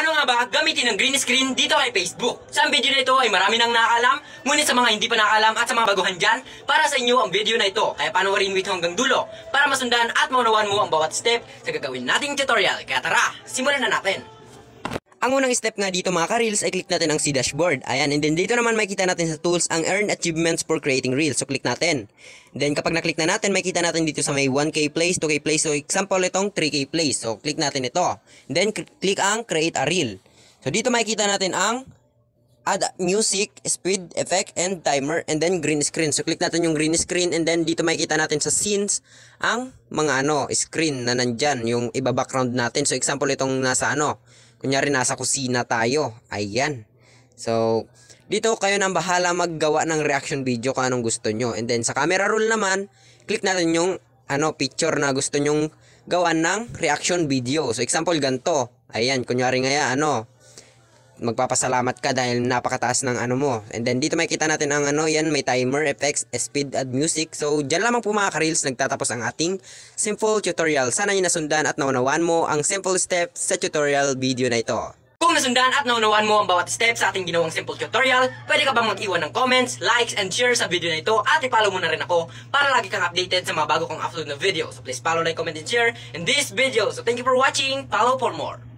Paano nga ba gamitin ang green screen dito kay Facebook? Sa video na ito ay marami nang nakakalam, ngunit sa mga hindi pa nakakalam at sa mga baguhan dyan, para sa inyo ang video na ito. Kaya panoorin mo ito hanggang dulo para masundan at maunawaan mo ang bawat step sa gagawin nating tutorial. Kaya tara, simulan na natin! Ang unang step nga dito mga ka-reels ay click natin ang C dashboard. Ayan, and then dito naman makikita natin sa tools ang earn achievements for creating reels. So click natin. Then kapag na-click na natin, makikita natin dito sa may 1K plays, 2K plays. So example itong 3K plays. So click natin ito. Then click ang create a reel. So dito makikita natin ang add music, speed, effect, and timer, and then green screen. So click natin yung green screen, and then dito makikita natin sa scenes ang mga screen na nandyan, yung iba background natin. So example itong nasa kunyari nasa kusina tayo. Ayan. So, dito kayo nang bahala maggawa ng reaction video kung anong gusto nyo. And then sa camera roll naman, click natin yung picture na gusto nyong gawan ng reaction video. So, example ganito. Ayan, kunyari nga magpapasalamat ka dahil napakataas ng mo. And then dito makikita natin ang yan, may timer, effects, speed, add music. So dyan lamang po mga ka-reels nagtatapos ang ating simple tutorial. Sana nyo nasundan at naunawaan mo ang simple steps sa tutorial video na ito. Kung nasundan at naunawaan mo ang bawat step sa ating ginawang simple tutorial, pwede ka bang mag-iwan ng comments, likes, and share sa video na ito, at i-follow mo na rin ako para lagi kang updated sa mga bago kong upload na video. So please follow, like, comment, and share in this video. So thank you for watching. Follow for more.